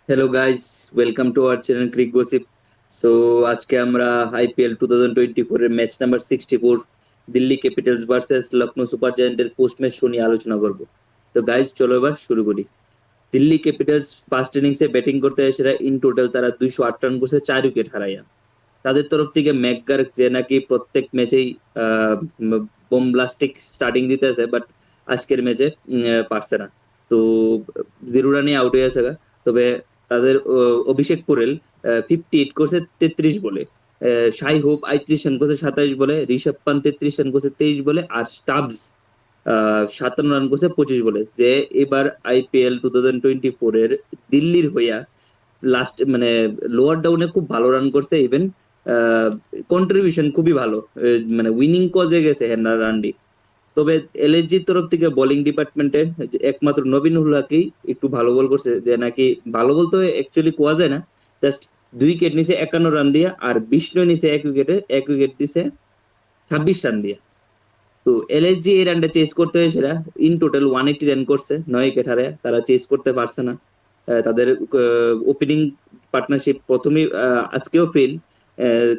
Hello guys, welcome to our channel crick gossip. So আজকে আমরা IPL 2024 এর match number 64 Delhi Capitals versus Lucknow super জায়ান্টের post match show নিয়ে আলোচনা করব। তো গাইস, চলো এবার শুরু করি। দিল্লি ক্যাপিটালস ফার্স্ট ইনিংসে ব্যাটিং করতে এসে ইন টোটাল তারা 208 রান করছে, 4 উইকেট হারাইয়া। তাদের তরফ থেকে ম্যাকগার্ক যে নাকি প্রত্যেক ম্যাচেই বোম ব্লাস্টিক স্টার্টিং দিতেছে, বাট আজকের ম্যাচে পারছে না। তো 0 রানে আউট হয়ে গেছে গা। তবে তাদের অভিষেক পোরেল 58 করছে 33 বলে, শাই হোপ 31 রান করছে 27 বলে, ঋষভ পান্ত 33 রান করছে 23 বলে, আর স্টাবস 57 রান করছে 25 বলে। যে এবার আইপিএল 2024 এর দিল্লির হইয়া লাস্ট মানে লোয়ার ডাউনে খুব ভালো রান করছে, ইভেন কন্ট্রিবিউশন খুবই ভালো, মানে উইনিং কজে গেছে হেনার রানডি। তবে এলএসজির তরফ থেকে বোলিং ডিপার্টমেন্টে একমাত্র নবীন উল্লাহকেই একটু ভালো বল করছে, যে নাকি ভালো বলতে অ্যাকচুয়ালি কোয়া যায় না। জাস্ট 2 উইকেট নিচে 51 রান দিয়ে, আর বিষ্ণু নিচে 1 উইকেট দিছে 26 রান দিয়ে। তো এলএসজি এই রানটা চেস করতে হয়েছে, সেটা ইন টোটাল 180 রান করছে, 9 উইকেট হারায় তারা চেস করতে পারছে না। তাদের ওপেনিং পার্টনারশিপ প্রথমেই আজকেও ফেল।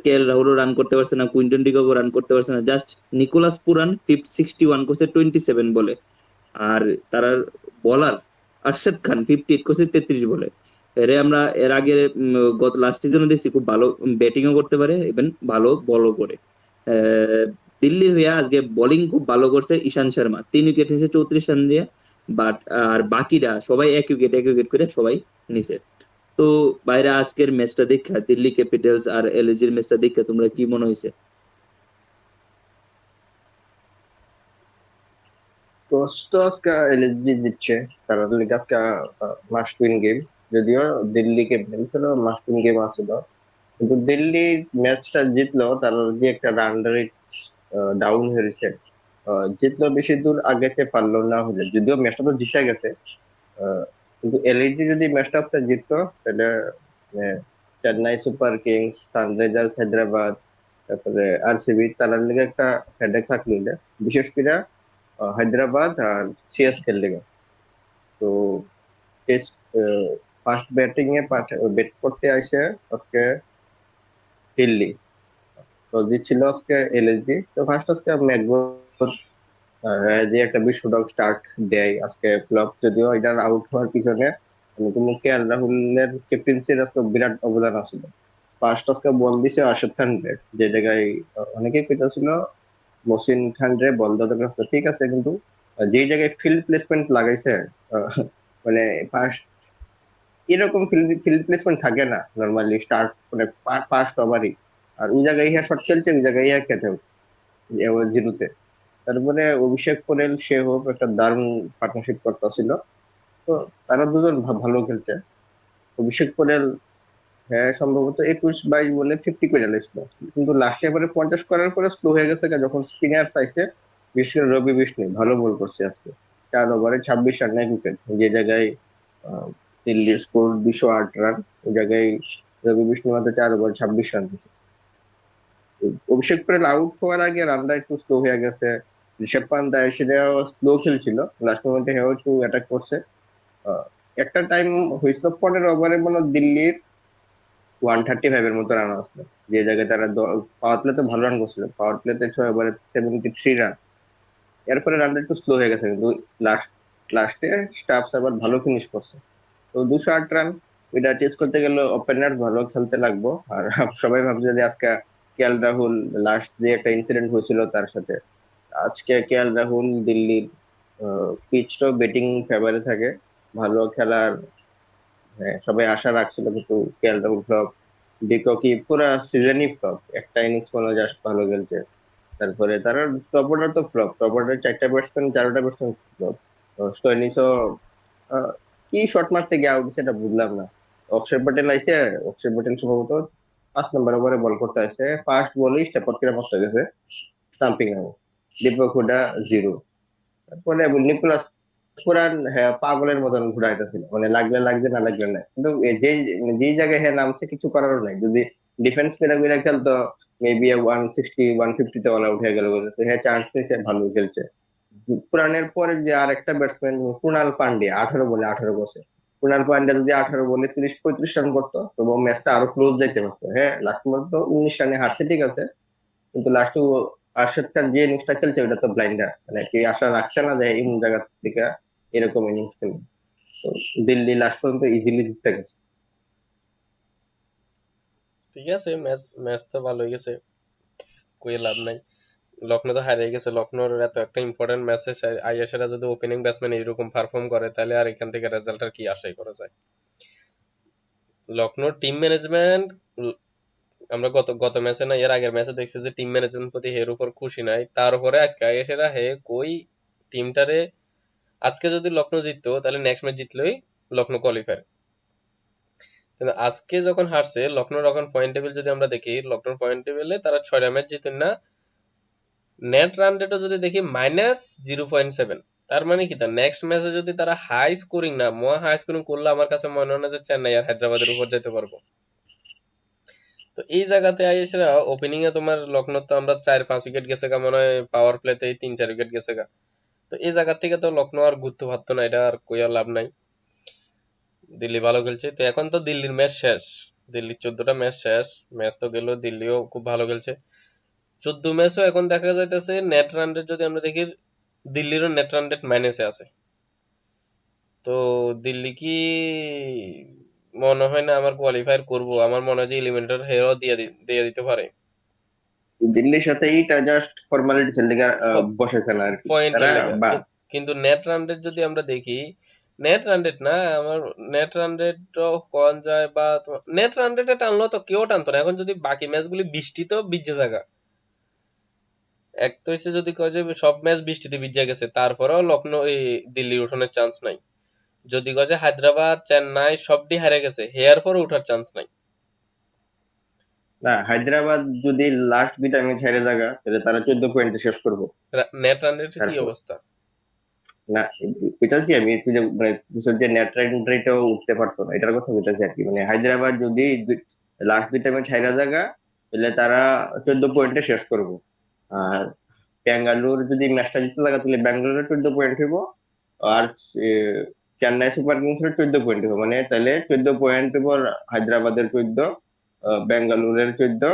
কে এল রাহুলও রান করতে পারছে না, কুইন্টন ডিককও রান করতে পারছে না। জাস্ট নিকোলাস পুরান 61 করছে 27 বলে। আর তার বলার আরশাদ খান 58 করছে 33 বলে। আমরা এর আগে গত লাস্ট সিজনে দেখছি খুব ভালো ব্যাটিংও করতে পারে, ইভেন ভালো বলও করে। আহ, দিল্লির হয়ে আজকে বোলিং খুব ভালো করছে ঈশান শর্মা, 3 উইকেট নিয়েছে 34 রান দিয়ে। বাট আর বাকিরা সবাই 1 উইকেট করে সবাই নিছে। তো বাইরে আজকের ম্যাচটা দেখা, দিল্লি ক্যাপিটালস আর এলএসজির ম্যাচটা দেখা তোমরা কি মনে হয়েছে? টস তো আজকে এলএসজি জিতছে, কারণ লিগ আজকে মাস্ট উইন গেম। যদিও Delhi Capitals must win game আছিল, কিন্তু দিল্লি ম্যাচটা জিতলো তার যে একটা রান রেট ডাউন হয়েছে। জিতলো বেশি দূর আগাতে পারলো না, হলে যদিও ম্যাচটা তো জিতে গেছে। কিন্তু এলএসজি যদি ম্যাচটা আজকে জিততো তাহলে আহ, Chennai Super Kings, Sunrisers Hyderabad, তারপরে আরসিবি তার লিগে একটা হেডেক থাকলো। বিশেষ করে হায়দ্রাবাদ আর সিএসকে লেগে। তো টেস্ট ফার্স্ট ব্যাটিং এ ব্যাট করতে আসে আজকে দিল্লি। তো জিতছিল আজকে এলএসজি। তো ফার্স্ট আজকে ম্যাকগ্রা যে একটা বিস্ফোরক স্টার্ট দেয় আজকে ফ্লপ, যদিও এটার আউট হওয়ার পিছনে কিন্তু কে এল রাহুলের ক্যাপ্টেন্সির আজকে বিরাট অবদান আছিল। ফার্স্ট আজকে বল দিছে আশাদ খান রে, যে জায়গায় অনেকেই পেতেছিল মসিন খান রে বল দেওয়ার কথা, ঠিক আছে, কিন্তু যে জায়গায় ফিল্ড প্লেসমেন্ট লাগাইছে, আহ, মানে ফার্স্ট এরকম ফিল্ড ফিল্ড প্লেসমেন্ট থাকে না নর্মালি স্টার্ট মানে ফার্স্ট ওভারই। আর ওই জায়গায় ইহা শর্ট খেলছে, ওই জায়গায় ইহা খেতে হচ্ছে জিরোতে। তারপরে অভিষেক পোরেল সে হোক একটা দারুণ পার্টনারশিপ করতেছিল। তো তারা দুজন ভালো খেলছে। অভিষেক পোরেল, হ্যাঁ, সম্ভবত 21-22 বলে 50 করে লেছিল, কিন্তু লাস্টে এবারে 50 করার পরে স্লো হয়ে গেছে যখন স্পিনার চাইছে। বিশেষ করে রবি বিষ্ণু ভালো বল করছে আজকে, 4 ওভারে 26 রান, 1 উইকেট। যে জায়গায় আহ, দিল্লির স্কোর 208 রান, ওই জায়গায় রবি বিষ্ণু মাত্র 4 ওভার 26 রান দিয়েছে। অভিষেক পটেল আউট হওয়ার আগে রানটা একটু স্লো হয়ে গেছে। ঋষভ পান্ত সেটাও স্লো খেলছিল, লাস্ট মোমেন্টে হেও একটু অ্যাটাক করছে। আহ, একটা টাইম হয়েছিল 15 ওভারে মনে হয় দিল্লির 135-এর মতো রান আসলো। যে জায়গায় তারা পাওয়ার প্লেতে ভালো রান করছিল, পাওয়ার প্লেতে 6 ওভারে 73 রান। এরপরে রানটা একটু স্লো হয়ে গেছে, কিন্তু লাস্ট লাস্টে স্টাফস আবার ভালো ফিনিশ করছে। তো 208 রান, এটা চেস করতে গেলে ওপেনার ভালো খেলতে লাগবো। আর সবাই ভাবছে যে আজকে কে এল রাহুল, লাস্ট যে একটা ইনসিডেন্ট হয়েছিল তার সাথে, আজকে কে এল রাহুল দিল্লির পিচটাও ব্যাটিং ফেভারে থাকে, ভালো খেলার সবাই আশা রাখছিল, কিন্তু কে এল রাহুল ফ্লপ। ডিককি পুরা সিজনই ফ্লপ, একটা ইনিংস মনে জাস্ট ভালো খেলছে। তারপরে তারা টপ অর্ডার তো ফ্লপ, টপ অর্ডার 4টা ব্যাটসম্যান 4টা ব্যাটসম্যান ফ্লপ। স্টোয়নিসও কি শট মারতে গিয়ে আউট সেটা বুঝলাম না। অক্ষয় প্যাটেল আইছে, অক্ষয় প্যাটেল সম্ভবত 5 নম্বর ওভারে বল করতে আসে, ফার্স্ট বলেই স্টেপ আউট করে মস্ত গেছে, stumping out. Deepak Hooda zero. তারপরে নিকোলাস পুরান, হ্যাঁ, পাগলের মতন ঘুরাইতেছিল, মানে লাগলে লাগছে না লাগলে না, কিন্তু যে যেই জায়গায় হ্যাঁ নামছে কিছু করার নাই। যদি ডিফেন্স মেরা মেরা খেলতো মেবি 160 150-তে অল আউট হয়ে গেল, তো হ্যাঁ চান্স নিয়েছে, ভালো খেলছে। পুরানের পরে যে আর একটা ব্যাটসম্যান কুণাল পান্ডিয়া 18 বলে 18 বছর, কুনাল পান্ডা যদি 18 বলে 30-35 রান করতো তবু ম্যাচটা আরো ক্লোজ যাইতে পারতো। হ্যাঁ, লাস্ট পর্যন্ত 19 রানে হারছে ঠিক আছে, কিন্তু লাস্টে আরশাদ খান যে ইনিংসটা খেলছে ওটা তো ব্লাইন্ডার, মানে কি আশা রাখছে না যে এই জায়গা থেকে এরকম ইনিংস খেলবে। তো দিল্লি লাস্ট পর্যন্ত ইজিলি জিততে গেছে। ঠিক আছে, ম্যাচ ম্যাচ তো ভালোই গেছে, কই লাভ নাই। লখনৌ তো হারিয়ে গেছে, লখনৌর এত একটা ইম্পর্টেন্ট ম্যাচে আইএসএরা যদি ওপেনিং ব্যাটসম্যান এরকম পারফর্ম করে তাহলে আর এখান থেকে রেজাল্ট আর কি আশাই করা যায়। লখনৌর টিম ম্যানেজমেন্ট, আমরা গত গত ম্যাচে না এর আগের ম্যাচে দেখছি যে টিম ম্যানেজমেন্ট প্রতি হের উপর খুশি নাই, তার উপরে আজকে আইএসএরা হে কই টিমটারে, আজকে যদি লখনৌ জিততো তাহলে নেক্সট ম্যাচ জিতলেই লখনৌ কোয়ালিফায়ার। কিন্তু আজকে যখন হারছে লখনৌর, এখন পয়েন্ট টেবিল যদি আমরা দেখি, লখনৌর পয়েন্ট টেবিলে তারা 6টা ম্যাচ জিতেন না, নেট রান রেটও যদি দেখি -0.7। তার মানে কি, তার নেক্সট ম্যাচে যদি তারা হাই স্কোরিং না, মহা হাই স্কোরিং করলে আমার কাছে মনে হয় না যে চেন্নাই আর হায়দ্রাবাদের উপর যেতে পারবো। তো এই জায়গাতে আইএসরা ওপেনিং এ তোমার লখনৌ তো আমরা 4-5 উইকেট গেছে গা মনে হয়, পাওয়ার প্লেতে 3-4 উইকেট গেছে গা। তো এই জায়গা থেকে তো লখনৌ আর ঘুরতে পারতো না, এটা আর কই আর লাভ নাই। দিল্লি ভালো খেলছে, তো এখন তো দিল্লির ম্যাচ শেষ, দিল্লির 14টা ম্যাচ শেষ, ম্যাচ তো গেল, দিল্লিও খুব ভালো খেলছে। 14 ম্যাচও এখন দেখা যাইতেছে নেট রান রেট যদি আমরা দেখি, দিল্লিরও নেট রান রেট মাইনাসে আছে। তো দিল্লি কি, মনে হয় না আমার কোয়ালিফায়ার করবো, আমার মনে হয় যে এলিমিনেটর হেরও দিয়ে দিতে পারে দিল্লির সাথে এইটা জাস্ট ফর্মালিটি লেগে বসেছে না আর কি পয়েন্টের তারা। লেগা। বা কিন্তু নেট রান রেট যদি আমরা দেখি, নেট রান রেট না, আমার নেট রান রেট কন যায়, বা নেট রান রেটে টানলো তো কেউ টানতো না। এখন যদি বাকি ম্যাচগুলি বৃষ্টিতেও ভিজে জায়গা, এক তো হচ্ছে যদি কয় যে সব ম্যাচ বৃষ্টিতে ভিজে গেছে তারপরেও লখনৌ এই দিল্লির উঠানোর চান্স নাই, যদি কয় যে হায়দ্রাবাদ চেন্নাই সবটি হারে গেছে হেয়ার পরে উঠার চান্স নাই। না, হায়দ্রাবাদ যদি লাস্ট 2টা ম্যাচ হেরে জায়গা তাহলে তারা 14 পয়েন্টে শেষ করবো। নেট রান রেটের কি তারপর অবস্থা? না, এটা কি আমি একটু মানে কিছু যে নেট রান রেটও উঠতে পারতো না এটার কথা বলতেছি আর কি। মানে হায়দ্রাবাদ যদি লাস্ট 2টা ম্যাচ হেরে জায়গা তাহলে তারা 14 পয়েন্টে শেষ করবো। আর ব্যাঙ্গালোর যদি ম্যাচটা জিততে লাগা তাহলে ব্যাঙ্গালোরের 14 পয়েন্ট হইব, আর চেন্নাই সুপার কিংস এর 14 পয়েন্ট হইব। মানে তাহলে 14 পয়েন্ট হইব, হায়দ্রাবাদের 14, ব্যাঙ্গালোরের 14,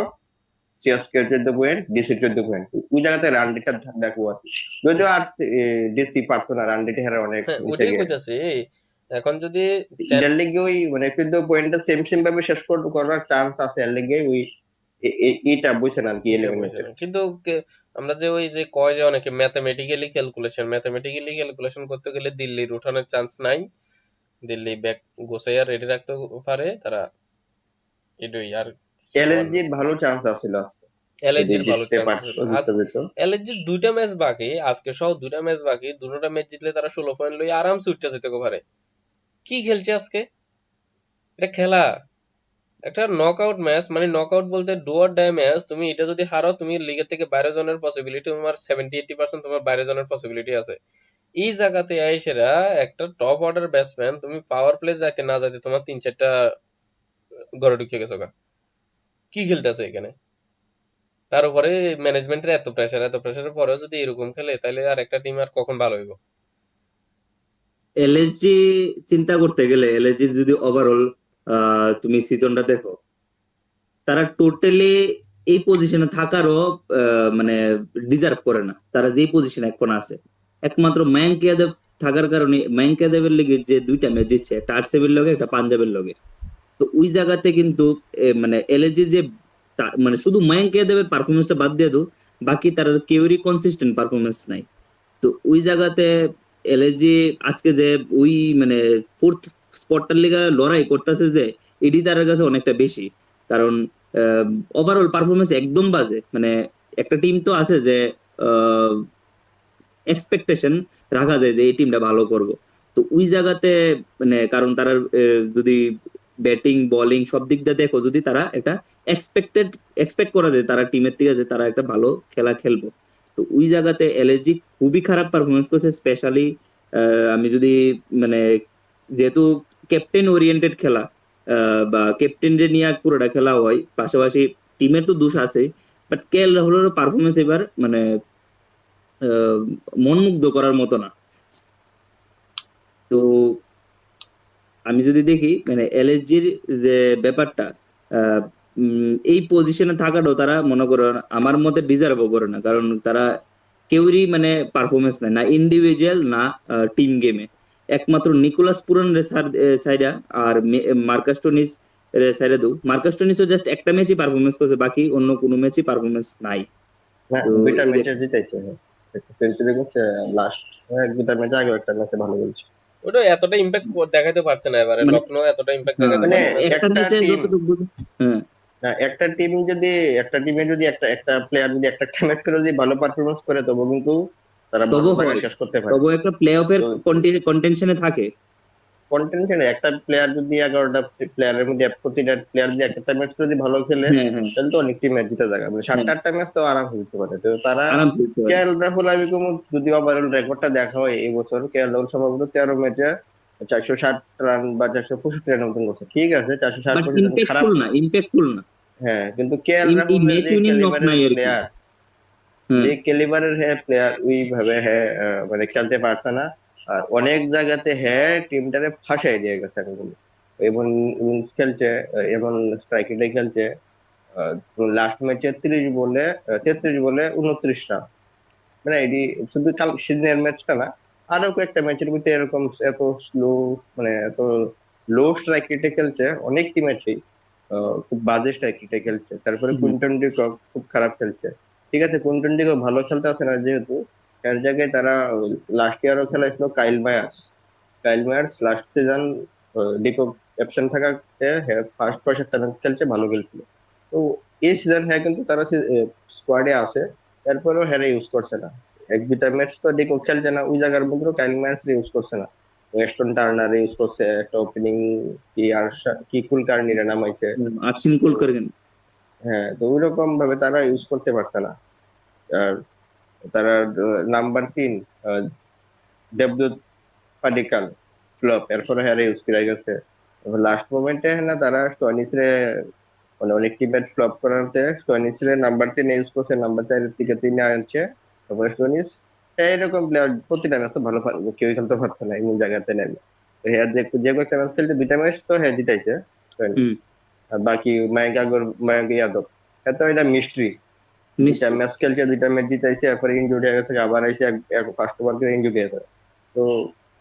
সিএসকে 14 পয়েন্ট, ডিসি 14 পয়েন্ট। ওই জায়গাতে রান রেটটা দেখবো আর কি। যদিও আর ডিসি পারতো না, রান রেটে হেরা অনেক হ্যাঁ, নিচে ওইটাই গিয়ে গেছে। কইতাছি। এখন যদি এটার লেগে ওই মানে 14 পয়েন্টটা সেম সেম ভাবে শেষ করার চান্স আছে, এর লেগে ওই এইটা বুঝছেন আর কি এটা বুঝে এলিমিনেটেড। না কিন্তু আমরা যে ওই যে কয় যে অনেকে ম্যাথমেটিক্যালি ক্যালকুলেশন করতে গেলে দিল্লির উঠানোর চান্স নাই, দিল্লি ব্যাক গোছাইয়া রেডি রাখতে পারে তারা, এটাই আর কিছু করার নাই। এলএসজির ভালো চান্স আছিল আজকে, যদি এলএসজির ভালো জিততে চান্স ছিল পারতো আজ, জিততে যেত। এলএসজির 2টা ম্যাচ বাকি, আজকে সহ 2টা ম্যাচ বাকি, দুটোটা ম্যাচ জিতলে তারা 16 পয়েন্ট লই আরামসে উঠতে যেতে পারে। কি খেলছে আজকে, এটা খেলা, একটা নকআউট ম্যাচ, মানে নকআউট বলতে ডু অর ডাই ম্যাচ। তুমি এটা যদি হারো তুমি লিগের থেকে বাইরে জনের পসিবিলিটি, তোমার 70-80% তোমার বাইরে জনের পসিবিলিটি আছে। এই জায়গাতে আইসেরা একটা টপ অর্ডার ব্যাটসম্যান, তুমি পাওয়ার প্লে যাইতে না যাইতে তোমার 3-4টা ঘরে ঢুকে গেছো গা। কি খেলতেছে এখানে, তার উপরে ম্যানেজমেন্টের এত প্রেসারের পরেও যদি এরকম খেলে তাহলে আর একটা টিম আর কখন ভালো হইব? এলএসজি চিন্তা করতে গেলে, এলএসজির যদি ওভারঅল তুমি সিজনটা দেখো, তারা টোটালি এই পজিশনে থাকারও মানে ডিজার্ভ করে না। তারা যেই পজিশনে এখন আছে, একমাত্র মায়াঙ্ক ইয়াদব থাকার কারণে, মায়াঙ্ক ইয়াদবের লিগে যে 2টা ম্যাচ জিতছে, একটা আরসিবির লগে একটা পাঞ্জাবের লগে, তো ওই জায়গাতে কিন্তু মানে এলএসজি যে মানে শুধু মায়াঙ্ক ইয়াদবের পারফরমেন্সটা বাদ দিয়ে দাও, বাকি তার কেউরই কনসিস্টেন্ট পারফরমেন্স নাই। তো ওই জায়গাতে এলএসজি আজকে যে ওই মানে ফোর্থ স্পটটার লিগে লড়াই করতেছে, যে এডি তার কাছে অনেকটা বেশি। কারণ ওভারঅল পারফরমেন্স একদম বাজে। মানে একটা টিম তো আছে যে এক্সপেকটেশন রাখা যায় যে এই টিমটা ভালো করব, তো ওই জায়গাতে মানে কারণ তারা যদি ব্যাটিং বোলিং সব দিক দিয়ে দেখো, যদি তারা একটা এক্সপেক্ট করা যায় তারা টিমের থেকে যে তারা একটা ভালো খেলা খেলবো, তো ওই জায়গাতে এলএসজি খুবই খারাপ পারফরমেন্স করছে। স্পেশালি আমি যদি মানে, যেহেতু ক্যাপ্টেন ওরিয়েন্টেড খেলা, বা ক্যাপ্টেনরে নিয়ে পুরোটা খেলা হয়, পাশাপাশি টিমের তো দোষ আছে, বাট কে এল রাহুলের পারফরমেন্স এবার মানে মনমুগ্ধ করার মতো না। তো আমি যদি দেখি মানে এলএসজির যে ব্যাপারটা, এই পজিশনে থাকাটাও তারা মনে করো আমার মতে ডিজার্ভও করে না, কারণ তারা কেউরই মানে পারফরমেন্স নাই, না ইন্ডিভিজুয়াল না টিম গেমে। একমাত্র নিকোলাস পুরানের সাইডা আর মার্কাস টোনিস সাইডা দু, মার্কাস টোনিস তো জাস্ট একটা ম্যাচই পারফরমেন্স করছে, বাকি অন্য কোনো ম্যাচই পারফরমেন্স নাই। না, তো দুইটা এই ম্যাচে জিতাইছে, একটা সেঞ্চুরি করছে লাস্ট, দুইটা ম্যাচে, আগে একটা ম্যাচে ভালো খেলছে। ওটা এতটা ইম্প্যাক্ট দেখাতে পারছে না এবারে, মানে লখনৌ এতটা ইম্প্যাক্ট হ্যাঁ, দেখাতে মানে পারছে না। একটা একটা ম্যাচে টিম, যতটুকু হ্যাঁ, একটা টিম যদি, একটা টিমে যদি একটা একটা প্লেয়ার যদি একটা ম্যাচ করে যদি ভালো পারফরমেন্স করে, তবে কিন্তু তারা ভালো তবু জায়গায় হয়, শেষ করতে পারে। তবু একটা প্লে অফের তো কন্টেনশনে থাকে। কন্টেন্ট, একটা প্লেয়ার যদি 11টা প্লেয়ারের মধ্যে প্রতিটা প্লেয়ার যদি একটা ম্যাচ যদি ভালো খেলে, হ্যাঁ হ্যাঁ তাহলে তো অনেক টিম ম্যাচ জিতে যাবে, মানে হ্যাঁ, 7টা 8টা ম্যাচ তো আরাম খেলতে পারে। তো তারা আরাম খেলতে পারে। কেএল রাহুল, আমি কোনো যদি ওভারঅল রেকর্ডটা দেখা হয় এই বছর, কেএল রাহুল সম্ভবত 13 ম্যাচে 460 রান বা 465 রান মতন করছে, ঠিক আছে, 460 বাট পজিশন খারাপ ইম্প্যাক্টফুল না। না, ইম্প্যাক্টফুল না। হ্যাঁ, কিন্তু কেএল এই রাহুলের ম্যাচ যে উইনিং নক ক্যালিবারের নাই আর কি। প্লেয়ার, হ্যাঁ, যে ক্যালিবারের হ্যাঁ প্লেয়ার ওইভাবে হ্যাঁ মানে খেলতে পারছে না। আর অনেক জায়গাতে হ্যাঁ টিমটারে ফাঁসাই দিয়ে গেছে এখন। এমন ইনিংস খেলছে, এমন স্ট্রাইক রেটে খেলছে। লাস্ট ম্যাচে 30 বলে 33 বলে 29 রান, মানে এটি শুধু কাল সিজনের ম্যাচটা না, আরো কয়েকটা ম্যাচের মধ্যে এরকম এত স্লো, মানে এত লো স্ট্রাইক রেটে খেলছে অনেক টিমেরই। খুব বাজে স্ট্রাইক রেটে খেলছে। তারপরে হুম, কুইন্টন ডিকক খুব খারাপ খেলছে। ঠিক আছে, কুইন্টন ডিকক ভালো খেলতে আসে না যেহেতু, এর জায়গায় তারা লাস্ট ইয়ারও খেলাইছিল Kyle Mayers. Kyle Mayers last season de Kock absent থাকাতে ফার্স্ট 6-7 ম্যাচ খেলছে, ভালো খেলছিল। তো এই সিজন হ্যাঁ কিন্তু তারা স্কোয়াডে আছে, এরপরেও হ্যাঁ ইউজ করছে না। এক দুইটা ম্যাচ তো ডিকক খেলছে না, ওই জায়গার মধ্যেও কাইল মায়ার্স ইউজ করছে না। ওয়েস্টন টার্নার ইউজ করছে একটা ওপেনিং, কি আর কি কুলকার্নিরে নামাইছে। আর্শিন তো কুল করে কেন। হ্যাঁ, তো ওই রকম ভাবে তারা ইউজ করতে পারছে না। আর তারা নাম্বার 3 দেবদূত পাডিক্কাল ফ্লপ, এরপরে হ্যাঁ ইউজ করে গেছে। লাস্ট মোমেন্টে না তারা স্টয়নিস রে, মানে অনেক টিমের ফ্লপ করাতে স্টয়নিস রে নাম্বার 3 ইউজ করছে, নাম্বার 4 থেকে 3 আনছে। তারপরে স্টয়নিস এরকম প্লেয়ার প্রতিটা ম্যাচ তো ভালো কেউই খেলতে পারছে না এমন জায়গাতে নেমে। তো হ্যাঁ যে যে কয়েকটা ম্যাচ খেলতে, দুইটা ম্যাচ তো হ্যাঁ জিতাইছে স্টয়নিস। হুম, আর বাকি মায়াঙ্ক যাদব, এত এটা মিস্ট্রি। দুইটা মিষ্টি। ম্যাচ খেলছে, দুইটা ম্যাচ জিতাইছে, এরপরে ইনজুরি হয়ে গেছে, আবার এসে ফার্স্ট ওভার করে ইনজুরি হয়েছে। তো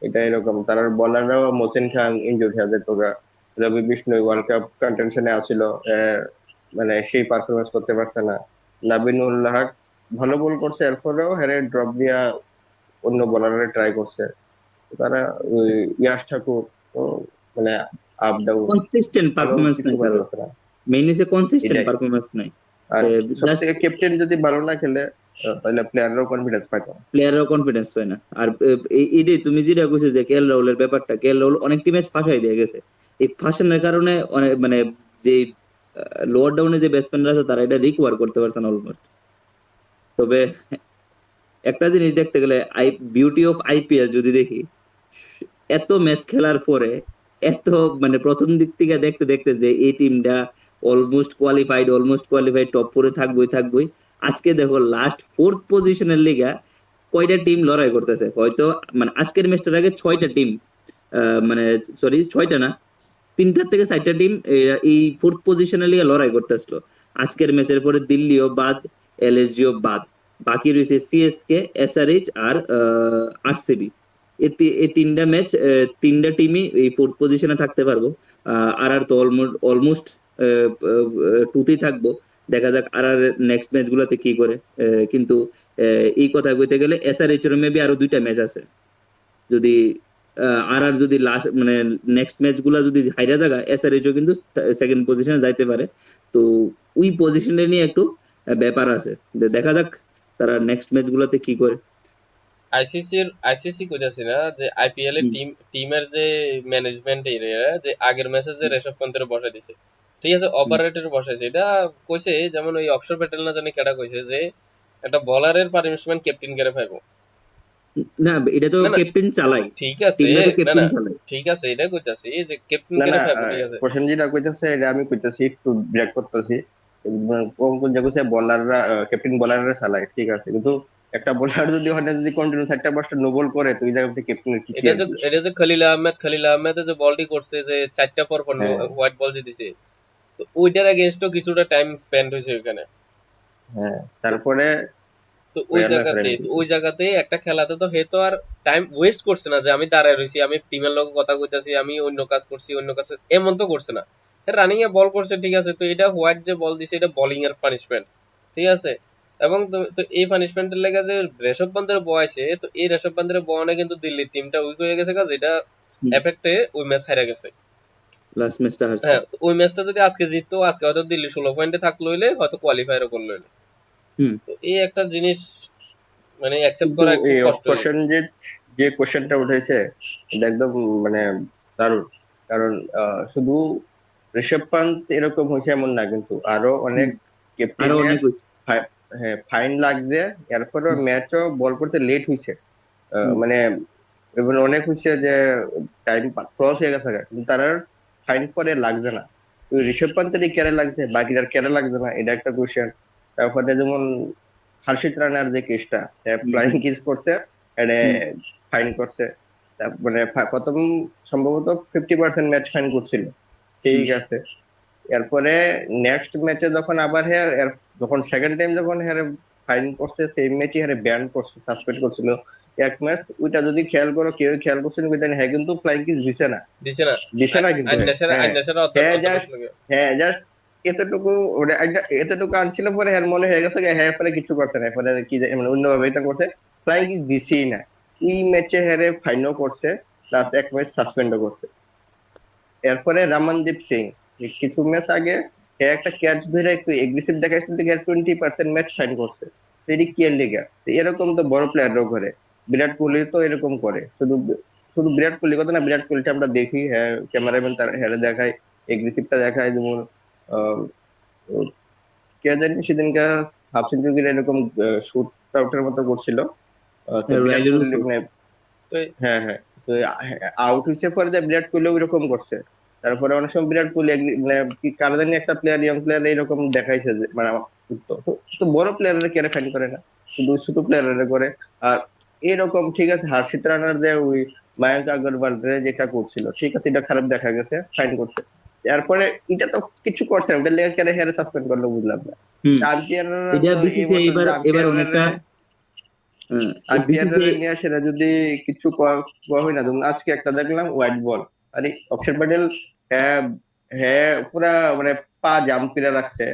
এটা এরকম, তার বলাররাও মোসিন খান ইনজুরি হয়ে যেত গা, রবি বিষ্ণু ওয়ার্ল্ড কাপ কন্টেনশনে আসছিল, মানে সেই পারফরমেন্স করতে পারছে না। নাবিনুল্লাহ ভালো বল করছে, এরপরেও হেরে ড্রপ দিয়া অন্য বোলারে ট্রাই করছে। তো তারা ওই ইয়াশ ঠাকুর, তো মানে আপ ডাউন, কনসিস্টেন্ট ভালো পারফরমেন্স কিছু নাই কারো, করতেছে না। মেইন হচ্ছে কনসিস্টেন্ট এটাই। পারফরমেন্স নাই। আর সব জাস্ট থেকে ক্যাপ্টেন যদি ভালো না খেলে, তাহলে প্লেয়াররাও কনফিডেন্স পাইতো না। প্লেয়াররাও কনফিডেন্স পায় না। আর এটাই তুমি যেটা কইছো যে কেএল রাহুলের ব্যাপারটা, কেএল রাহুল অনেকটি ম্যাচ ফাঁসাই দিয়ে গেছে। এই ফাঁসানোর কারণে অনেক মানে যে লোয়ার ডাউনে যে ব্যাটসম্যানরা আছে তারা এটা রিকভার করতে পারছে না অলমোস্ট। তবে একটা জিনিস দেখতে গেলে বিউটি অফ আইপিএল যদি দেখি, এত ম্যাচ খেলার পরে এত মানে প্রথম দিক থেকে দেখতে দেখতে যে এই টিমটা অলমোস্ট কোয়ালিফাইড টপ 4-এ থাকবোই থাকবোই, আজকে দেখো লাস্ট 4th পজিশনের লিগা কয়টা টিম লড়াই করতেছে হয়তো। মানে আজকের ম্যাচটার আগে 6টা টিম, মানে সরি 6টা না, 3টা থেকে 4টা টিম এই 4th পজিশনের লিগে লড়াই করতেছিল। আজকের ম্যাচের পরে দিল্লিও বাদ, এলএসজিও বাদ, বাকি রয়েছে সিএসকে, এসআরএইচ আর আরসিবি। এই 3টা ম্যাচ, 3টা টিমই এই 4th পজিশনে থাকতে পারবো। আর আর তো অলমোস্ট টুতেই থাকবো। দেখা যাক আর আর নেক্সট ম্যাচ গুলাতে কি করে। কিন্তু এই কথা কইতে গেলে এসআরএইচ এর মেবি আরো 2টা ম্যাচ আছে। যদি আর আর যদি লাস্ট মানে নেক্সট ম্যাচ গুলা যদি হাইরা থাকা, এসআরএইচও কিন্তু সেকেন্ড পজিশনে যাইতে পারে। তো ওই পজিশনে নিয়ে একটু ব্যাপার আছে, দেখা যাক তারা নেক্সট ম্যাচ গুলাতে কি করে। আইসিসি কইতাছি না যে আইপিএল এর হুম, টিমের যে ম্যানেজমেন্ট এরিয়া, যে আগের ম্যাচে যে ঋষভ পন্থের বসাই দিছে, ঠিক আছে, হুম। ওভাররেটেড বসাইছে, এটা কইছে যেমন ওই অক্ষর প্যাটেল না জানি কেডা কইছে যে একটা বলারের পানিশমেন্ট ক্যাপ্টেন করে পাইবো। না, এটা তো না না, ক্যাপ্টেন চালাই, ঠিক আছে, টিমটা তো না ক্যাপ্টেন না, চালাই। ঠিক আছে, এটা কইতাছি যে ক্যাপ্টেন না করে না, পাইবো, ঠিক আছে। প্রসেনজিৎ কইতেছে, এটা আমি কইতেছি একটু ব্রেক করতেছি। কোন কোন জায়গায় বলাররা, ক্যাপ্টেন বলাররা চালায়, ঠিক আছে, কিন্তু একটা বোলার যদি ওখানে যদি কন্টিনিউ 4টা 5টা নো বল করে, তো এই জায়গা থেকে ক্যাপ্টেনের কি এটা আর যে কি? এটা যে খলিল আহমেদ যে বলটি করছে, যে 4টা পর পর হ্যাঁ, হোয়াইট বল যে দিছে, তো ওইটার এগেইনস্টও কিছুটা টাইম স্পেন্ড হয়েছে ওখানে। হ্যাঁ, তো তারপরে তো ওই ওই আল্লাহ করে জায়গাতে আমি তো দিছি। ওই জায়গাতে একটা খেলাতে তো হে তো আর টাইম ওয়েস্ট করছে না যে আমি দাঁড়ায় রয়েছি, আমি টিমের লোক কথা কইতাছি, আমি অন্য কাজ করছি, অন্য কাজ এমন তো করছে না। রানিং এ বল করছে, ঠিক আছে, তো এটা হোয়াইট যে বল দিছে এটা বোলিং এর পানিশমেন্ট, ঠিক আছে। এবং তো এই পানিশমেন্টের লেগে যে ঋষভ পান্তের বয়াইছে, তো এই ঋষভ পান্তের বয়ানে কিন্তু দিল্লির টিমটা উইক হয়ে গেছে, কাজ এটা এফেক্টে ওই ম্যাচ হারা গেছে। লাস্ট ম্যাচটা হারছে। হ্যাঁ, তো ওই ম্যাচটা যদি আজকে জিততো, আজকে হয়তো দিল্লি 16 পয়েন্টে থাকলো, হইলে হয়তো কোয়ালিফায়ারও করলো হইলে। হুম। তো এই একটা জিনিস মানে অ্যাকসেপ্ট কিন্তু করা একটু এই কষ্ট হয়ে কোশ্চেন যে যে কোশ্চেনটা উঠেছে, এটা একদম মানে দারুণ। কারণ শুধু ঋষভ পান্ত এরকম হয়েছে এমন না, কিন্তু আরো অনেক হুম। আরো ক্যাপ্টেনের অনেক হয়েছে। হ্যাঁ ফাইন লাগছে। এরপরে হুম। ম্যাচও বল করতে লেট হয়েছে, হুম। মানে এবার অনেক হচ্ছে যে টাইম ক্রস হয়ে গেছে, কিন্তু তার ফাইন পরে লাগছে না। তো ঋষভ পান্তেরই ক্যারে লাগছে, বাকিটার ক্যারে লাগছে না, এটা একটা কোয়েশ্চেন। তারপরে যেমন হর্ষিত রানার যে কেসটা, হুম। ফ্লাইং হুম। কিস করছে, এটা হুম। ফাইন করছে। মানে প্রথম সম্ভবত 50% ম্যাচ ফাইন করছিল, হুম। ঠিক আছে। এরপরে নেক্সট ম্যাচে যখন আবার যখন সেকেন্ড টাইম যখন ফাইন করছে, সেই ম্যাচে ব্যান করছে, সাসপেন্ড করছিল 1 ম্যাচ। ওইটা যদি খেয়াল করো, কেউ খেয়াল করছেন ওইটা, হ্যাঁ কিন্তু ফ্লাইং কিস দিছে না, দিছে না। দিছে না কিন্তু। হ্যাঁ, আইন নেশারা হ্যাঁ অধ্যাপক জাস্ট, লাগে। হ্যাঁ জাস্ট এতটুকু এতটুকু আনছিল, পরে মনে হয়ে গেছে যে পরে কিছু করছে না, পরে কি মানে অন্যভাবে এটা করছে। ফ্লাইং কিস দিছেই না। এই ম্যাচে ফাইনও করছে, প্লাস 1 ম্যাচ সাসপেন্ডও করছে। এরপরে রামনদীপ সিং কিছু ম্যাচ আগে একটা ক্যাচ ধরে একটু এগ্রেসিভ দেখাইছিল, দেখে 20% ম্যাচ সাইন করছে। তো এটি কি এর লিগা? তো এরকম তো বড় প্লেয়াররাও করে। বিরাট কোহলি তো এরকম করে। শুধু শুধু বিরাট কোহলি কথা না, বিরাট কোহলিটা আমরা দেখি, হ্যাঁ ক্যামেরাম্যান তার দেখায়, এগ্রেসিভটা দেখায়। যেমন আহ, কে জানি সেদিনকে হাফ সেঞ্চুরি এরকম শুট আউটের মতো করছিল। তো বিরাট রাইলের কোহলি উচিত। মানে, তো হ্যাঁ হ্যাঁ, তো আউট হইছে পরে যে বিরাট কোহলি ওইরকম করছে। তারপরে অনেক সময় বিরাট কোহলি মানে কি কার জানি একটা প্লেয়ার, ইয়ং প্লেয়ার এরকম দেখাইছে যে মানে তো বড় প্লেয়ারের কেন ফাইন করে না, শুধু ছোট প্লেয়ারের করে। আর এরকম ঠিক আছে, হার্ষিত রানার যে ওই মায়াঙ্ক আগরওয়াল যেটা করছিল, ঠিক আছে, এটা খারাপ দেখা গেছে, ফাইন করছে। এরপরে এটা তো কিছু করছে না, ওটা লেগে কেন সাসপেন্ড করলো বুঝলাম না। হুম। আম্পায়াররা এটা তো এই বিসিসিআই বছর এবার যে এবার অনেকটা আইপিএল বিসিসিআই। নিয়ে সেটা যদি কিছু করা হয় না, যেমন আজকে একটা দেখলাম হোয়াইট বল। আরে অক্ষর প্যাটেল, হ্যাঁ হ্যাঁ পুরা মানে পা জাম্প করে রাখছে,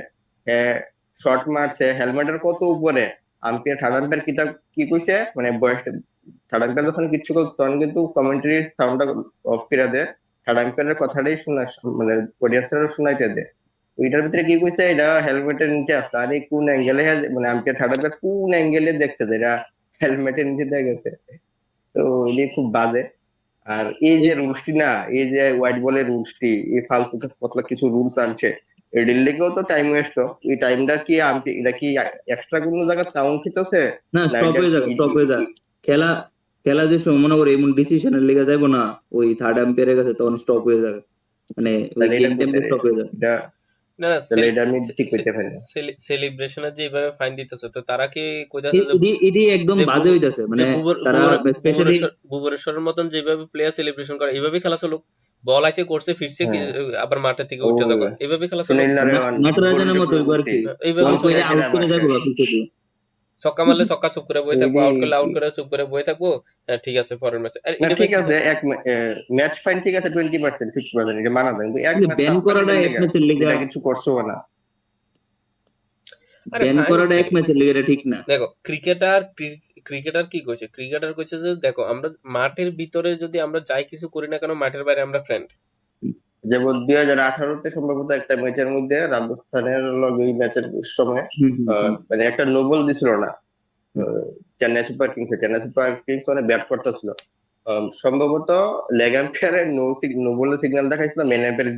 হ্যাঁ শর্ট মারছে হেলমেটের কত উপরে। আম্পায়ার থার্ড আম্পায়ার কি কইছে, মানে বয়স থার্ড আম্পায়ার যখন কিছু করছে, তখন কিন্তু কমেন্ট্রি সাউন্ডটা অফ করে দেয়, থার্ড আম্পায়ারের কথাটাই শোনা, মানে অডিয়েন্সের শোনাইতে দেয়। ওইটার ভিতরে কি কইছে, এটা হেলমেটের নিচে আছে। আরে কোন অ্যাঙ্গেলে, মানে আম্পায়ার থার্ড আম্পায়ার কোন অ্যাঙ্গেলে দেখছে যে এটা হেলমেটের নিচে দিয়ে গেছে? তো এটি খুব বাজে। আর এই যে রুলসটি না, এই যে হোয়াইট বলের রুলসটি, এই ফালতু কতলা কিছু রুলস আনছে, এটির লেগেও তো টাইম ওয়েস্ট। এই টাইমটা কি এটা কি এক্সট্রা কোনো জায়গায় কাউন্ট হইতেছে? না, না স্টপ এটা হয়ে যাবে, স্টপ হয়ে যাবে। খেলা খেলা যে সময় মনে করো এমন ডিসিশনের লেগে যাবো না, ওই থার্ড আম্পায়ারের কাছে, তখন স্টপ হয়ে যাবে। মানে ওই তাহলে এটা গেম করতে টাইমটা স্টপ রয়েছে হয়ে যাবে। এটা, না না, তাহলে এটা আমি ঠিক করতে পারি না। সেলিব্রেশনের যে এইভাবে ফাইন দিতেছে, তো তারা কি কইতাছে যে এটি এটি একদম যে বাজে হইতাছে, যে মানে তারা স্পেশালি। ভুবনেশ্বরের মতন যেভাবে প্লেয়ার সেলিব্রেশন করে, এইভাবে খেলা চলুক। বল আইছে করছে, ফিরছে হ্যাঁ, আবার মাঠের থেকে ও উঠে যাওয়া, এইভাবে খেলা চলুক। সুনীল নারায়ণ ফুটবল নাটরাজনের মতো হইব আর চক্রবর্তী কি। বল এইভাবে কইরা চলুক। সেরা আউট করে যাবো মাস্টার। পিছে দিয়ে। ছক্কা মারলে ছক্কা চুপ করে বই থাকবো, আউট করলে আউট এই করে চুপ করে বই থাকবো। হ্যাঁ ঠিক আছে, পরের ম্যাচ। আর না এটা ভাই ঠিক কি আছে, ম্যাচ ফাইন ঠিক আছে, 20% 50% এটা মানা যায়, কিন্তু এক কিন্তু ম্যাচ ব্যান করাটা সাসপেন্ডের এক লেগে ম্যাচের লেগা, এটা কিছু করছো না। আরে ব্যান ফাইন করাটা এক ম্যাচের লেগা, এটা ঠিক না। দেখো, ক্রিকেটার কি কইছে, ক্রিকেটার কইছে যে দেখো, আমরা মাঠের ভিতরে যদি আমরা যাই কিছু করি না কেন, মাঠের বাইরে আমরা ফ্রেন্ড। যেমন 2018-তে সম্ভবত একটা ম্যাচের মধ্যে রাজস্থানের লগে ওই ম্যাচের সময় হুম। হুম। হুম। মানে একটা নোবল দিছিল না, হুম। চেন্নাই সুপার কিংস মানে ব্যাট করতেছিল। সম্ভবত লেগ আম্পায়ারের নো বলের সিগন্যাল দেখাইছিল, মেন আম্পায়ার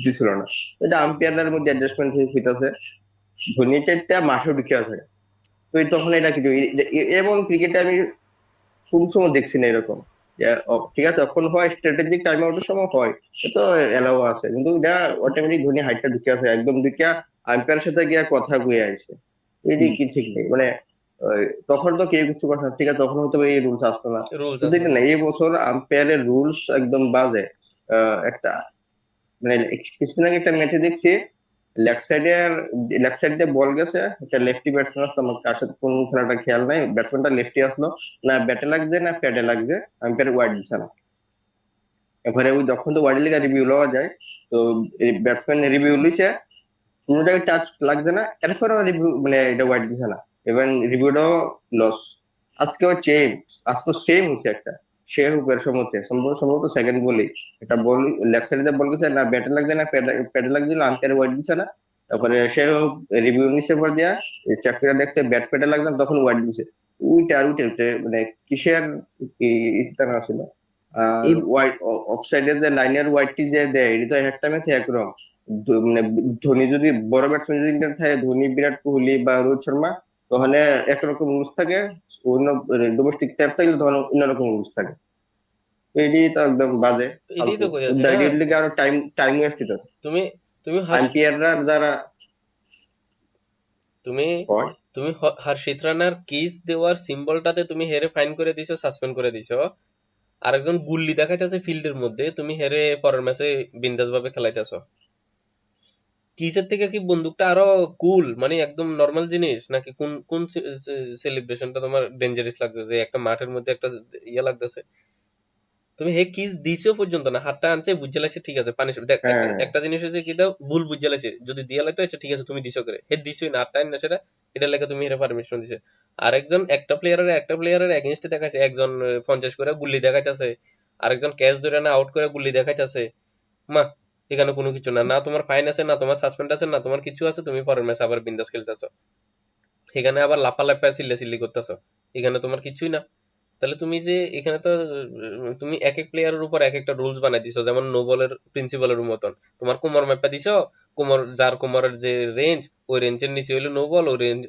দিছিল না। এটা আম্পায়ারের মধ্যে অ্যাডজাস্টমেন্ট হইতাছে। ধোনি চাইতে মাঠে ঢুকে আছে, তো তখন এটা কিছু এবং ক্রিকেটে আমি কোন সময় দেখছি না এরকম যে ঠিক আছে তখন হয় স্ট্র্যাটেজিক টাইম আউটের সময় হয়, তো এলাও আছে, কিন্তু এটা অটোমেটিক ধোনি হাইটটা ঢুকে আছে একদম, ঢুকে আম্পায়ারের সাথে গিয়ে কথা কয়ে আসছে। এই যে হুম। কি ঠিক নেই মানে। তখন তো কেউ কিছু কথা ঠিক আছে, তখন হয়তো এই রুলস আসতো না। রুলস কিন্তু আসতো এটা না। না, এই বছর আম্পায়ারের রুলস একদম বাজে। একটা মানে কিছুদিন আগে একটা ম্যাচে দেখছি, লেফট সাইডে লেফট সাইড দিয়ে বল গেছে, একটা লেফটি ব্যাটসম্যান আসলো, আমার তার সাথে কোন খেলাটা খেয়াল নাই, ব্যাটসম্যানটা লেফটি আসলো, না ব্যাটে লাগছে না প্যাডে লাগছে, আম্পায়ার ওয়াইড দিছে না। এবারে ওই যখন তো ওয়াইড লিগা রিভিউ লওয়া যায়, তো ব্যাটসম্যান রিভিউ লিছে, কোনো জায়গায় টাচ লাগছে না, এরপরেও রিভিউ মানে এটা ওয়াইড দিছে না, এবার রিভিউটাও লস। আজকেও সেম, আজ তো সেম হচ্ছে একটা, সে হুকের সমতে সম্ভবত সম্ভবত সেকেন্ড বলেই একটা বল লেফট সাইডে বল গেছে, না ব্যাটে লাগছে না প্যাডে লাগছিল, আম্পায়ার ওয়াইড দিছে না। তারপরে সে রিভিউ নিচ্ছে পর দিয়া চাকরিটা দেখছে ব্যাট প্যাডে লাগছে না, তখন ওয়াইড দিছে। উইটা আর উইটা মানে কিসের ইটা না ছিল। আর এই ওয়াইড অফসাইডের যে লাইনের ওয়াইডটি যে দেয়, এটা তো একটা ম্যাচে একরকম। মানে ধোনি যদি বড় ব্যাটসম্যান যদি ইন্ডিয়ার থাকে, ধোনি বিরাট কোহলি বা রোহিত শর্মা, তাহলে একরকম রুলস থাকে, অন্য ডোমেস্টিক প্লেয়ার থাকলে তখন অন্যরকম রুলস থাকে। তো এটি তো একদম বাজে, তো এটাই ফালতু। তো কইতাছি না, এটির লিগে আরো টাইম টাইম ওয়েস্ট হইতো। তুমি তুমি হর্ষ আম্পায়াররা যারা তুমি হয়, তুমি হর্ষিত রানার কিস দেওয়ার সিম্বলটাতে তুমি হেরে ফাইন করে দিছো, সাসপেন্ড করে দিছো। আরেকজন গুল্লি দেখাইতেছে ফিল্ডের মধ্যে, তুমি হেরে পরের ম্যাচে বিন্দাস ভাবে খেলাইতেছো। কিসের থেকে কি বন্দুকটা আরো কুল, মানে একদম নর্মাল জিনিস, নাকি কোন কোন সেলিব্রেশনটা তোমার ডেঞ্জারাস লাগছে যে একটা মাঠের মধ্যে একটা ইয়ে লাগতেছে? তুমি হে কিস দিছো পর্যন্ত না, হাতটা আনছে বুঝে লাইছে, ঠিক আছে পানিশ দেখ, একটা হ্যাঁ, একটা জিনিস হচ্ছে কি, দাও ভুল বুঝে লাইছে, যদি দিয়া লাইতো আচ্ছা ঠিক আছে তুমি দিছো করে, হে দিছোই না, হাতটা আন না সেটা, এটা লেগে তুমি হেরে পারমিশন দিছে। আরেকজন একটা প্লেয়ারের এগেইনস্টে দেখাইছে, একজন 50 করে গুল্লি দেখাইতেছে, আরেকজন ক্যাচ ধরে না আউট করে গুল্লি দেখাইতেছে। মা, এখানে কোনো কিছু না, না তোমার ফাইন আছে, না তোমার সাসপেন্ড আছে, না তোমার কিছু আছে, তুমি পরের ম্যাচে আবার বিন্দাস খেলতেছো। এখানে আবার লাফালাফা চিল্লাচিল্লি করতেছো, এখানে তোমার কিছুই না। তাহলে তুমি যে এখানে তো তুমি এক এক প্লেয়ারের উপর এক একটা রুলস বানাই দিছো, যেমন নো বলের প্রিন্সিপালের মতন। তোমার কোমর মাপা দিছো, কোমর যার কোমরের যে রেঞ্জ, ওই রেঞ্জের নিচে হইলে নো বল, ওই রেঞ্জ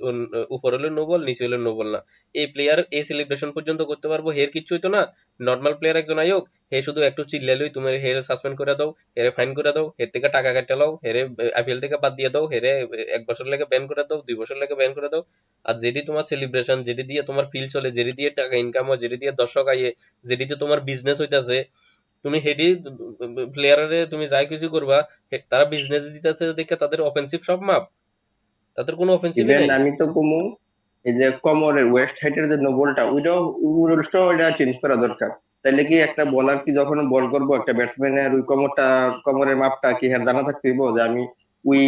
উপর হলে নো বল, নিচে হলে নো বল না। এই প্লেয়ার এই সেলিব্রেশন পর্যন্ত করতে পারবো, হের কিচ্ছু হইতো না। নর্মাল প্লেয়ার একজন আয়োগ, হে শুধু একটু চিল্লাইলই তুমি হেরে সাসপেন্ড করে দাও, হেরে ফাইন করে দাও, হের থেকে টাকা কাটতে লাও, হেরে আইপিএল থেকে বাদ দিয়ে দাও, হেরে 1 বছর লেগে ব্যান করে দাও, 2 বছর লেগে ব্যান করে দাও। আর যেটি তোমার সেলিব্রেশন, যেটি দিয়ে তোমার ফিল চলে, যেটি দিয়ে টাকা ইনকাম হয়, যেটি দিয়ে দর্শক আইয়ে, যেটিতে তোমার বিজনেস হইতাছে, তুমি হেডি প্লেয়ারে তুমি যাই কিছু করবা, তারা বিজনেস দিতেছে দেখে তাদের অফেন্সিভ সব মাপ, তাদের কোনো অফেন্সিভই ইভেন নাই। আমি তো কমু, এই যে কমরের ওয়েস্ট হাইটের যে নোবলটা, ওইটাও রুলসটাও এটা চেঞ্জ করা দরকার। তাইলে কি একটা বলার কি যখন বল করবো, একটা ব্যাটসম্যানের ওই কমরের মাপটা কি হ্যাঁ জানা থাকতে হইব, যে আমি ওই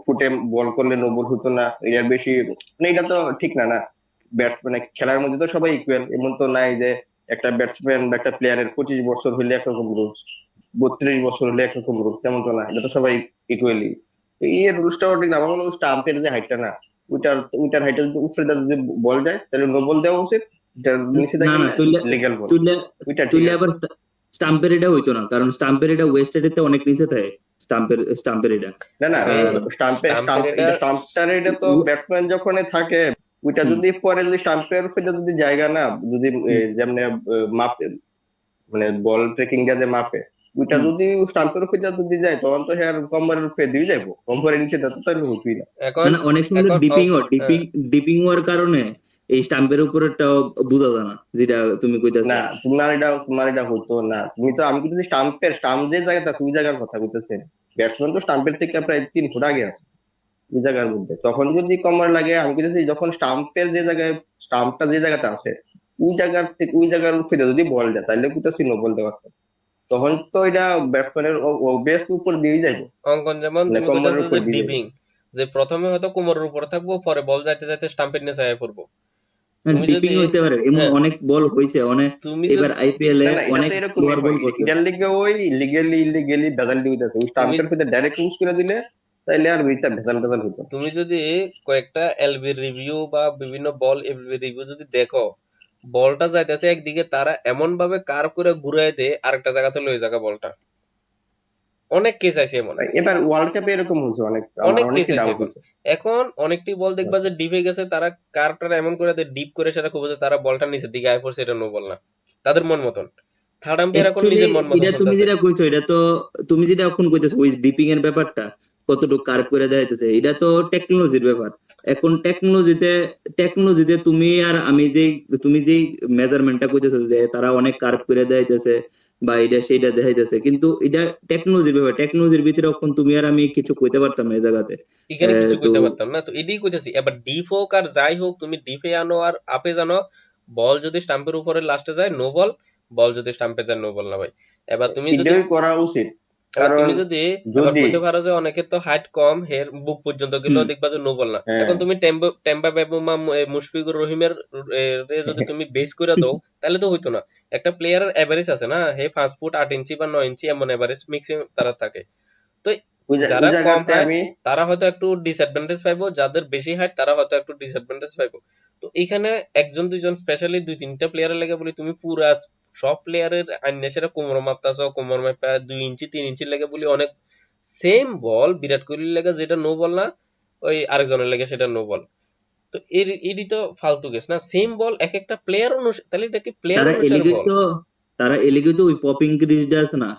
ফুটে বল করলে নোবল হতো না, এর বেশি, মানে এটা তো ঠিক না না। ব্যাটসম্যান খেলার মধ্যে তো সবাই ইকুয়াল, এমন তো নাই যে একটা ব্যাটসম্যান বা একটা প্লেয়ারের 25 বছর হলে একরকম রুলস, 32 বছর হলে একরকম রুলস, তেমন তো না, এটা তো সবাই ইকুয়ালি। এই রুলসটাও ঠিক না, আমার মনে হয় স্টাম্পের যে হাইটটা না, ওইটার ওইটার হাইটে যদি উপরে যদি বল যায় তাহলে নো বল দেওয়া উচিত, এটার নিচে না না, থাকলে তুইলে লিগ্যাল বল। তুইলে ওইটা ঠিক তুইলে আছে। আবার স্টাম্পের এটা হইতো না, কারণ স্টাম্পের এটা ওয়েস্ট এরিতে অনেক নিচে থাকে। স্টাম্পের এটা না না, আরে স্টাম্পের এটা, স্টাম্পটার এটা তো ব্যাটসম্যান যখন থাকে, ওইটা হুম, যদি পরে যদি স্টাম্পের উপরে যদি জায়গা না, যদি হুম, যেমন মাপে, মানে বল ট্রেকিং যা যে মাপে, ওইটা হুম। যদি স্টাম্পের উপরে যদি যায়, তখন তো হ্যাঁ কম্বরের উপরে দিয়ে যাবো, কম্বরের নিচে তো তাহলে হইতোই না। এখন না না, অনেক সময় এখন ডিপিং ও হ্যাঁ, ডিপিং হওয়ার কারণে এই স্টাম্পের উপরেরটাও বোঝা যায় না, যেটা তুমি না, কইতাছো। তোমার এটা হতো না, তুমি তো, আমি কিন্তু স্টাম্প যে জায়গাটা আছে ওই জায়গার কথা বলতেছেন। ব্যাটসম্যান তো স্টাম্পের থেকে প্রায় 3 ফুট আগে আছে ওই জায়গার মধ্যে, তখন যদি কমার লাগে, আমি বলতেছি যখন স্টাম্পটা যে জায়গাতে আছে, ওই জায়গার উপরে যদি বল যায়, তাহলে কোথাও নো বল দেওয়া হয়। তখন তো এটা ব্যাটসম্যানের বেস্ট উপর দিয়ে যাইবো, অঙ্কন যেমন মানে তুমি কম্বরের কইতাছো উপর যে দিয়ে যাইবো। ডিপিং, যে প্রথমে হয়তো কোমরের উপরে থাকবো, পরে বল যাইতে যাইতে স্টাম্পের নিচে আয়া পড়বো। তুমি ডিপিং যদি হইতে পারে, এমন হ্যাঁ, অনেক বল হইছে, অনেক তুমি এবার যদি আইপিএল এ না না, এটা তো অনেক এরকমই স্লোয়ার হয়, বল করছে। এটার লিগে ওই লিগেলি ইলিগেলি ভেজাল দিয়ে দিতেছে, ওই তুমি স্টাম্পের ভিতরে ডাইরেক্ট ইউজ করে দিলে তাইলে আর ওইটা ভেজাল ভেজাল হতো। তুমি যদি কয়েকটা এলবি রিভিউ বা বিভিন্ন বল এলবি রিভিউ যদি দেখো, বলটা যাইতেছে একদিকে, তারা এমন ভাবে কার্ভ করে ঘুরাই দেয় আরেকটা জায়গাতে লয়ে যাবে বলটা। অনেক কেস আছে এমন, এবার ওয়ার্ল্ড কাপে এরকম হয়েছে অনেক, আমার অনেক কেস অনেকই আছে ডাউট এখন। হয়েছে। এখন অনেকটি বল দেখবা যে ডিপে গেছে, তারা কার্ভটা এমন করে দেয়, ডিপ করে সেটা খুব, তারা বলটা নিচের দিকে আয় পড়ছে, এটা নো বল না, তাদের মন মতন। থার্ড আম্পায়ার এখন অ্যাকচুয়ালি নিজের মন মতন এটা তুমি চলতেছে। যেটা কইছো, এটা তো তুমি যেটা এখন কইতেছো ওই ডিপিং এর ব্যাপারটা, কতটুকু কার্ভ করে দেখাইতেছে, এটা তো টেকনোলজির ব্যাপার। এখন টেকনোলজিতে তুমি আর আমি তুমি যেই মেজারমেন্টটা কইতেছো যে তারা অনেক কার্ভ করে দেখাইতেছে বা এটা সেইটা দেখাইতেছে, কিন্তু এটা টেকনোলজির ব্যাপার, টেকনোলজির ভিতরে এখন তুমি আর আমি কিছু কইতে পারতাম না এই জায়গাতে। এখানে কিছু তো কইতে পারতাম না, তো এটাই কইতেছি। এবার ডিপ হোক আর যাই হোক, তুমি ডিপে আনো আর আপে জানো, বল যদি স্টাম্পের উপরে লাস্টে যায় নো বল, বল যদি স্টাম্পে যায় নো বল না ভাই। এবার তুমি যদি এটাই করা উচিত। এবার কারণ তুমি যদি এবার যদি কইতে পারো যে অনেকের তো হাইট কম, হের বুক পর্যন্ত হুম, গেলেও দেখবা যে নো বল না। হ্যাঁ এখন তুমি টেম্পা বেবুমা মুশফিকুর রহিমের রে যদি তুমি বেস করে দাও, তাহলে তো হইতো না। একটা প্লেয়ারের এভারেজ আছে না, হে 5 ফুট 8 ইঞ্চি বা 9 ইঞ্চি এমন এভারেজ ম্যাক্সিমাম তারা থাকে। তো ওই যারা কম জায়গাতে হাইট আমি তারা হয়তো একটু ডিসঅ্যাডভান্টেজ পাইবো, যাদের বেশি হাইট তারা হয়তো একটু ডিসঅ্যাডভান্টেজ পাইবো। তো এইখানে একজন দুইজন স্পেশালি দুই তিনটা প্লেয়ারের লেগে বলি, তুমি পুরা সব প্লেয়ারের আইনে সেটা কোমর মাপতাছো, কোমর মাপা 2 ইঞ্চি 3 ইঞ্চির লেগে বলি অনেক সেম বল বিরাট কোহলির লেগে যেটা নো বল না, ওই আরেকজনের লেগে সেটা নো বল। তো এরই তো ফালতু গেছ না, সেম বল এক একটা প্লেয়ার অনুসারে, তাহলে এটা কি প্লেয়ার তারা অনুসারে এলিগেই বল? তো তারা এলিগেই তো ওই পপিং ক্রিজটা আছে না,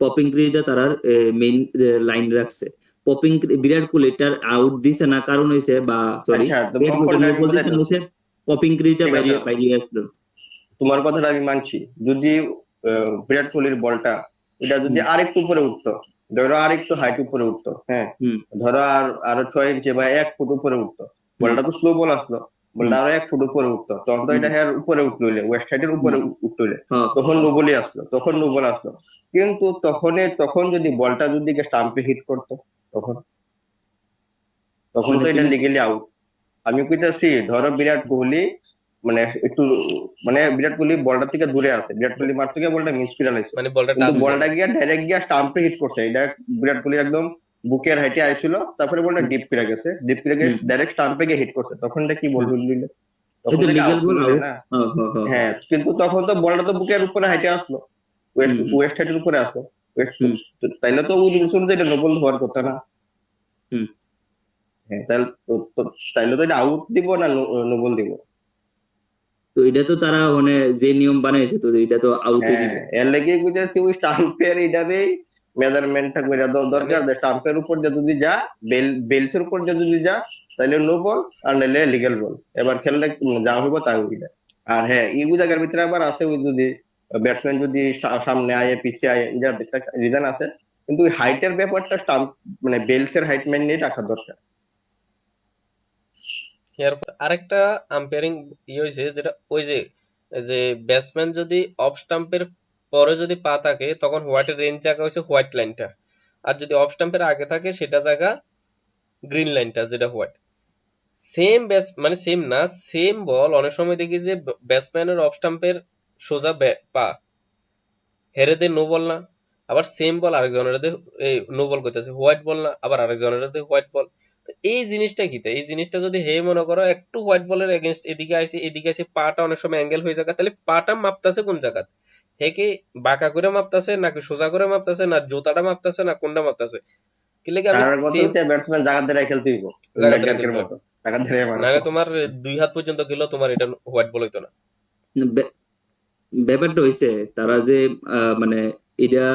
পপিং ক্রিজটা তারা মেইন লাইন রাখছে। পপিং বিরাট কোহলি এটার আউট দিছে না, কারণ হইছে বা সরি আচ্ছা, তো বিরাট কোহলিটা পয়েন্টটা নো আমি পজিশন বুঝাইতেছি। হইছে, পপিং ক্রিজটা ঠিক বাইরে আছে, বাইরে আসলো। তোমার কথাটা আমি মানছি। যদি বিরাট কোহলির বলটা এটা যদি হুম, আরেকটু উপরে উঠতো, ধরো আরেকটু হাইট উপরে উঠতো, হ্যাঁ, হুম, ধরো আরো 6 ইঞ্চি বা 1 ফুট উপরে উঠতো, হুম, বলটা তো স্লো বল আসলো, হুম, বলটা আরো 1 ফুট উপরে উঠতো, তখন তো হুম, এটা হ্যাঁ উপরে উঠলো, ওয়েস্ট সাইডের হুম, উপরে উঠলো, হ্যাঁ, তখন নো বল আসলো। কিন্তু তখন যদি বলটা যদি স্টাম্পে হিট করতো, তখন তখন মানে তো এটা তুমি লিগেলি আউট। আমি কইতাছি ধরো বিরাট কোহলি মানে একটু মানে বিরাট কোহলি বলটা থেকে দূরে আছে, বিরাট কোহলি মার থেকে বলটা মিস করে লাইছে, মানে বলটা কিন্তু টাচ হয়েছে না। বলটা গিয়া ডাইরেক্ট গিয়া স্টাম্পে হিট করছে। এটা বিরাট কোহলি একদম বুকের হাইটে আইছিল, তারপরে বলটা হুম, ডিপ করে গেছে, ডিপ করে গিয়ে হুম, ডাইরেক্ট স্টাম্পে গিয়ে হিট করছে, তখন এটা কি বল হুম, হইল? এই তখন তো তো এটা লিগেল আউট বল হইল আউট। না। হ্যাঁ, হ্যাঁ, হ্যাঁ, হ্যাঁ। হ্যাঁ, কিন্তু তখন তো বলটা তো বুকের উপরে হাইটে আসলো, ওয়েস্ট হুম, হুম, ওয়েস্ট হাইটের উপরে আসলো, ওয়েস্ট, হুম, তাইলে তো ওই জিনিস অনুযায়ী এটা নোবল হওয়ার কথা না। হুম। হ্যাঁ, তাহলে তাইলে তো এটা আউট দিব না নোবল দিব? তো এটা তো তারা মানে যে নিয়ম বানাইছে, তো এটা তো আউটই হ্যাঁ, দিব। এর লেগে বুঝেছি ওই স্টাম্পের এটাতেই মেজারমেন্টটা করে মানে দরকার, যে স্টাম্পের উপর যে যদি যা, বেলসের উপর যে যদি যা, তাহলে নো বল, আর নাহলে লিগেল বল। এবার খেললে যা হইব তাই হইব। আর হ্যাঁ, এই জায়গার ভিতরে আবার আছে ওই যদি ব্যাটসম্যান যদি সামনে আয় পিছিয়ে আয়, এটা একটা রিজন আছে, কিন্তু ওই হাইটের ব্যাপারটা স্টাম্প মানে বেলসের হাইট মেনটেন রাখা দরকার। এরপর আরেকটা আম্পায়ারিং হয়েছে, যেটা ওই যে যে ব্যাটসম্যান যদি অফ স্টাম্পের পরে যদি পা থাকে, তখন হোয়াইটের রেঞ্জ জায়গা হচ্ছে হোয়াইট লাইনটা, আর যদি অফ স্টাম্পের আগে থাকে সেটা জায়গা গ্রিন লাইনটা, যেটা হোয়াইট। সেম মানে সেম না, সেম বল অনেক সময় দেখি যে ব্যাটসম্যানের অফ স্টাম্পের সোজা পা হেরে দে নো বল না, আবার সেম বল আরেকজনের দে নো বল করতেছে হোয়াইট বল না, আবার আরেকজনের দে হোয়াইট বল। তো এই জিনিসটা কিতে, এই জিনিসটা যদি হে মনে করো একটু হোয়াইট বলের এগেনস্ট এদিকে আইছে পাটা অনেক সময় অ্যাঙ্গেল হয়ে যাবে, তাহলে পাটা মাপতাছে কোন জায়গা? হে কি বাঁকা করে মাপতাছে নাকি সোজা করে মাপতাছে, না জোতাটা মাপতাছে না কোনটা মাপতাছে? কি লাগে আমি তার কথা সেম হচ্ছে ব্যাটসম্যান জায়গা ধরে খেলতে হইব, জায়গা ধরে ম্যাকডার্কের খেলতে হবে, মতো জায়গা ধরে মারবো। নাহলে তোমার 2 হাত পর্যন্ত গেলেও তোমার এটা হোয়াইট বল হইতো না। ব্যাপারটা হইছে তারা যে মানে এটা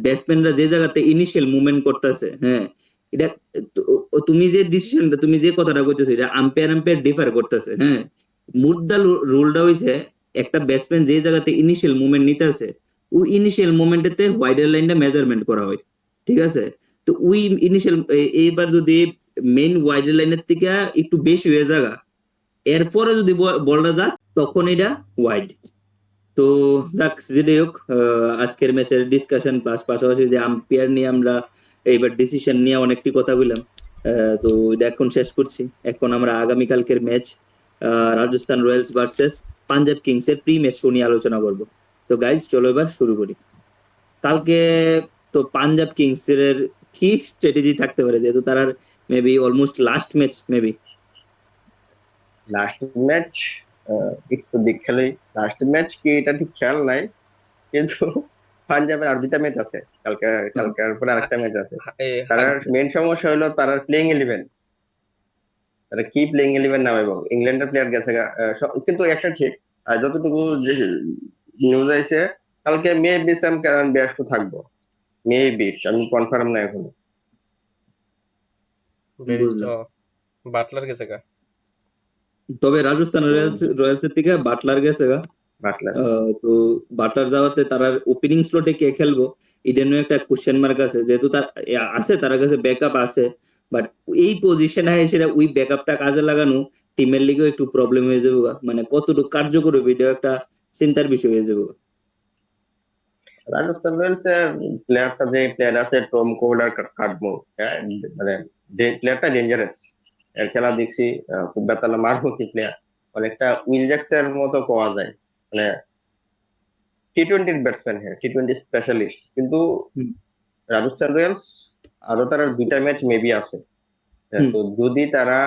ব্যাটসম্যানরা যে জায়গাতে ইনিশিয়াল মুভমেন্ট করতেছে, হ্যাঁ, এটা তুমি যে ডিসিশনটা তুমি যে কথাটা কইতেছো, এটা আম্পায়ার ডিফার করতেছে, হ্যাঁ। মুদ্রা রুলটা হইছে একটা ব্যাটসম্যান যে জায়গাতে ইনিশিয়াল মুভমেন্ট নিতেছে, ওই ইনিশিয়াল মুভমেন্টে হোয়াইডার লাইনটা মেজারমেন্ট করা হয়, ঠিক আছে। তো ওই ইনিশিয়াল এইবার যদি মেইন ওয়াইডার লাইনের থেকে একটু বেশি হয়ে জায়গা, এরপরে যদি বলটা যাক, তখন এটা ওয়াইড। তো যাক, যেটাই হোক, আজকের ম্যাচের ডিসকাশন প্লাস পাশাপাশি যে আম্পায়ার নিয়ে আমরা এইবার ডিসিশন নিয়ে অনেকটি কথা বললাম, তো এটা এখন শেষ করছি। এখন আমরা আগামীকালকের match Rajasthan Royals versus Punjab Kings এর প্রি ম্যাচ শো নিয়ে আলোচনা করব। তো গাইজ, চলো এবার শুরু করি। কালকে তো পাঞ্জাব কিংস এর কি স্ট্র্যাটেজি থাকতে পারে, যেহেতু তারা maybe almost last match maybe. Last match একটু দিক খেলেই, লাস্ট ম্যাচ কি এটা ঠিক খেয়াল নাই, কিন্তু পাঞ্জাবের আর দুইটা ম্যাচ আছে কালকে, কালকের পরে হা- আরেকটা ম্যাচ আছে। তার হার মেন সমস্যা হলো তার প্লেইং ইলেভেন, তারা কি প্লেইং ইলেভেন নামে, এবং ইংল্যান্ডের প্লেয়ার গেছে গা, কিন্তু একটা ঠিক, আর যতটুকু নিউজ আছে, কালকে মে বি স্যাম কারণ ব্যস্ত থাকবো, মেবি, আমি কনফার্ম না এখনো। ব্যারিস্টো বুঝলাম। বাটলার গেছে গা। তবে রাজস্থান রয়্যালসের থেকে বাটলার গেছে গা। বাটলার। তো বাটলার যাওয়াতে তারা ওপেনিং স্লটে কে খেলবো এটা নিয়ে একটা কোশ্চেন মার্ক আছে, যেহেতু তার আছে, তার কাছে ব্যাকআপ আছে, বাট এই পজিশনে এসে ওই ব্যাকআপটা কাজে লাগানো টিমের লিগেও একটু প্রবলেম হয়ে যাবে গা। মানে কতটুকু কার্যকর হবে এটা একটা চিন্তার বিষয় হয়ে যাবে গা। রাজস্থান রয়্যালসের প্লেয়ারটা, যে প্লেয়ার আছে টম কোড আর কাটমো, মানে প্লেয়ারটা ডেঞ্জারাস। এর খেলা দেখছি, খুব বেতালা মারমুখী প্লেয়ার, অনেকটা উইল জ্যাকসের মতো পাওয়া যায়। মানে টি-20 ব্যাটসম্যান, হ্যাঁ টি-20 স্পেশালিস্ট, কিন্তু হুম রাজস্থান রয়্যালস আরো তারা দুইটা ম্যাচ মেবি আছে। হ্যাঁ, হুম তো যদি তারা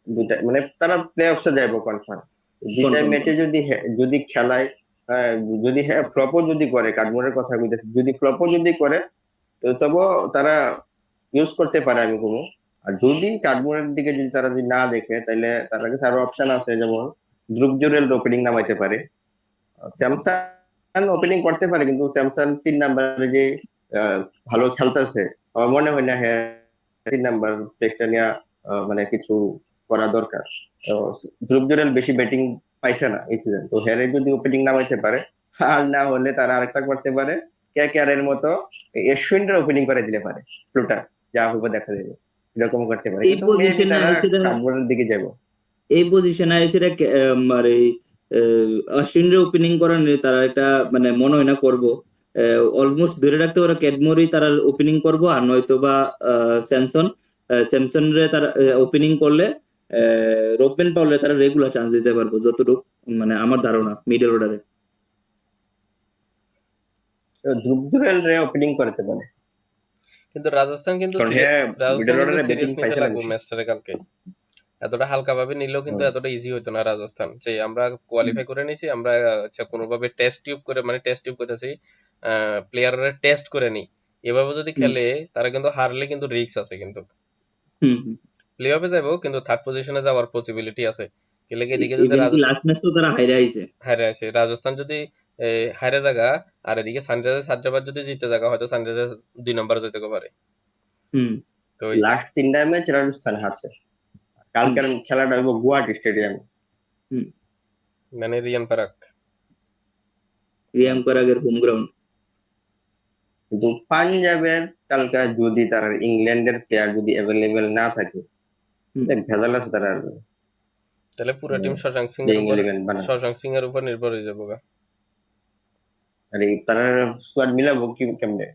দুইটা মানে তারা প্লে অফসে যাইব কনফার্ম। দুইটা কনফার্ম। ম্যাচে যদি যদি খেলায়, আহ, যদি হ্যাঁ ফ্লপও যদি করে, কাঠমোড়ের কথা বলতেছি, যদি ফ্লপও যদি করে, তো তবু তারা ইউজ করতে পারে আমি কোনো। আর যদি কাঠমোড়ের দিকে যদি তারা যদি না দেখে, তাহলে তার কাছে আরো অপশন আছে, যেমন ধ্রুব জুরেল ওপেনিং নামাইতে পারে, স্যামসাং ওপেনিং করতে পারে, কিন্তু স্যামসাং 3 নাম্বারে যে আহ, ভালো খেলতেছে, আমার মনে হয় না হ্যাঁ 3 নাম্বার টেস্টটা নিয়ে মানে কিছু করা দরকার। তো ধ্রুব জুরেল বেশি ব্যাটিং পাইছে না এই সিজন, তো হ্যারে যদি ওপেনিং নামাইতে পারে, আর না হলে তারা আরেকটা করতে পারে, কে কে আর এর মতো অশ্বিনরা ওপেনিং করে দিলে পারে, ফ্লুটার, যা হবে দেখা যাবে, এরকম করতে পারে, এই কিন্তু মেবি পজিশনে তারা এসে কাঠবোর্ডের দিকে যাবো। এই পজিশনে এসে মানে অশ্বিনের ওপেনিং করার তারা একটা মানে মনে হয় না করবো। অলমোস্ট ধরে রাখতে ওরা ক্যাডমোরি তারা ওপেনিং করবো, আর নয়তো বা স্যামসন স্যামসন রে তারা ওপেনিং করলে রোববেন পাউলে তারা রেগুলার চান্স দিতে পারবো যতটুকু মানে আমার ধারণা মিডল অর্ডারে। তো ধ্রুব জুরেল রে ওপেনিং করতে পারে, কিন্তু রাজস্থান কিন্তু কারণ হ্যাঁ রাজস্থান মিডল কিন্তু অর্ডারে ব্যাটিং সিরিয়াস নিতে পাইছে না লাগবে বেশি। ম্যাচটারে কালকে। এতটা হালকা ভাবে নিলেও কিন্তু হুম। এতটা ইজি হতো না রাজস্থান, যে আমরা কোয়ালিফাই করে নিছি, আমরা আচ্ছা কোনোভাবে টেস্ট টিউব করে, মানে টেস্ট টিউব করতেছি, প্লেয়াররা টেস্ট করে নি, এভাবে যদি হুম খেলে তারা কিন্তু হারলে কিন্তু রিস্ক আছে, কিন্তু হুম হুম। প্লে অফে যাবো কিন্তু থার্ড পজিশনে যাওয়ার পসিবিলিটি আছে। কেলে এদিকে যদি ইভেন কি লাস্ট ম্যাচ তো তারা হাইরে আইছে। হারে আছে রাজস্থান যদি হারে জায়গা, আর এদিকে সানরাইজার্স হায়দ্রাবাদ যদি জিতে জায়গা, হয়তো সানরাইজার্স 2 নম্বরে যেতে পারে। হুম তো লাস্ট 3টা ম্যাচ রাজস্থান হারছে। হুম কালকের খেলাটা হইব গুয়াহাটি স্টেডিয়ামে। হুম। মানে রিয়ান পারাক। রিয়াং পরাগের হোম গ্রাউন্ড। কিন্তু পাঞ্জাবের কালকে যদি তার ইংল্যান্ডের প্লেয়ার যদি অ্যাভেলেবেল না থাকে, হুম তাহলে ভেজাল আছে তারা তাহলে পুরো টিম শশাঙ্ক সিং এর প্লেইং উপর, 11 বানানো। নির্ভর হয়ে যাবো গা। আর এই তারা স্কোয়াড মিলাবো কি কেমনে?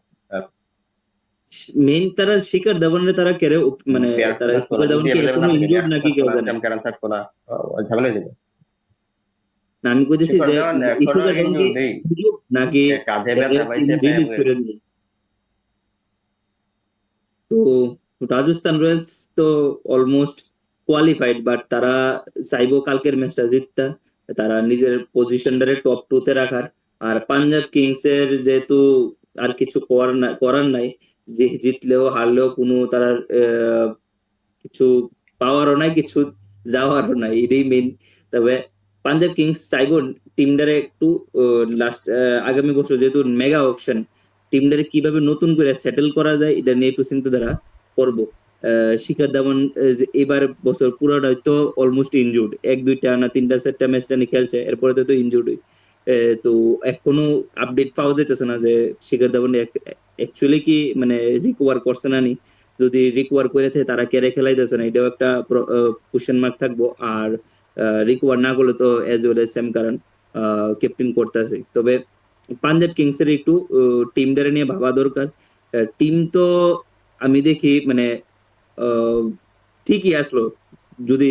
মেইন তারা শিকার ধাবনে তারা কেড়ে মানে প্লেয়ার তারা থাকতো না, শিকার ধাবন যদি কি অ্যাভেলেবেল এখনো না থাকে, ইনজুর্ড ন্যাক্স নাকি থাকতো কেউ না, জানে। স্যাম কারান থাকতো না, ঝামেলা হয়ে যেত। না আমি কইতেছি শিখর যে ধাওয়ান এখনো শিকার ধাবন কি ইনজুর্ড নেই, injured নাকি কাঁধে ব্যথা পাইছে, পায়ে রিলিজ বয়ে করে রয়েছে। দিবে। তো রাজস্থান রয়্যালস তো অলমোস্ট কোয়ালিফাইড, বাট তারা চাইবো কালকের ম্যাচটা জিততা, তারা নিজের পজিশনটারে টপ টু তে রাখার। আর পাঞ্জাব কিংস এর যেহেতু আর কিছু করার নাই, যে জিতলেও হারলেও কোনো তার কিছু পাওয়ারও নাই, কিছু যাওয়ারও নাই, এটাই মেইন। তবে পাঞ্জাব কিংস চাইবো টিমটারে একটু লাস্ট আগামী বছর যেহেতু মেগা অকশন, টিমটারে কিভাবে নতুন করে সেটেল করা যায় এটা নিয়ে একটু চিন্তাধারা করবো। শিখর ধাওয়ান যে এবার বছর পুরোটাই তো অলমোস্ট ইনজুর্ড, এক দুইটা না তিনটা চারটা ম্যাচ জানি খেলছে, এরপরে তো ইনজুর্ড। তো এখনো আপডেট পাওয়া যাইতেছে না যে শিখর ধাওয়ান অ্যাকচুয়ালি কি মানে রিকভার করছে না নি। যদি রিকভার করে থাকে তারা কেড়ে খেলাইতেছে না, এটাও একটা কোশ্চেন মার্ক থাকবো। আর রিকভার না করলে তো এজ ওয়েল এজ স্যাম কারণ ক্যাপ্টেন করতেছে। তবে পাঞ্জাব কিংস এর একটু টিমটারে নিয়ে ভাবা দরকার। টিম তো আমি দেখি মানে আহ, ঠিকই আসলো, যদি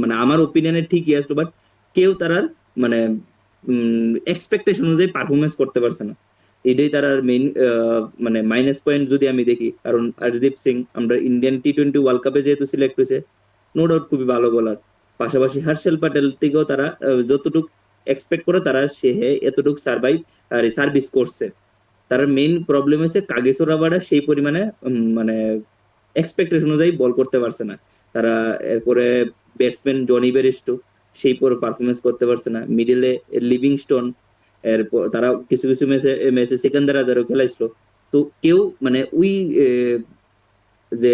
মানে আমার ওপিনিয়নে ঠিকই আসলো, বাট কেউ তারার মানে এক্সপেকটেশন অনুযায়ী পারফরমেন্স করতে পারছে না। এটাই তার মেইন মানে মাইনাস পয়েন্ট যদি আমি দেখি। কারণ হরদীপ সিং আমরা ইন্ডিয়ান টি-20 ওয়ার্ল্ড কাপে যেহেতু সিলেক্ট হয়েছে, নো ডাউট খুবই ভালো বোলার। পাশাপাশি হর্ষল প্যাটেল থেকেও তারা যতটুকু এক্সপেক্ট করে তারা সে এতটুকু সার্ভাইভ আর সার্ভিস করছে। তার মেইন প্রবলেম হচ্ছে কাগিসোরাবাড়া সেই পরিমাণে মানে এক্সপেকটেশন অনুযায়ী বল করতে পারছে না তারা। এরপরে ব্যাটসম্যান জনি বেরিস্টো সেই পর পারফরমেন্স করতে পারছে না, মিডিলে লিভিংস্টোন, এরপর তারা কিছু কিছু ম্যাচে ম্যাচে সেকেন্দার হাজারও খেলাইছিল। তো কেউ মানে ওই যে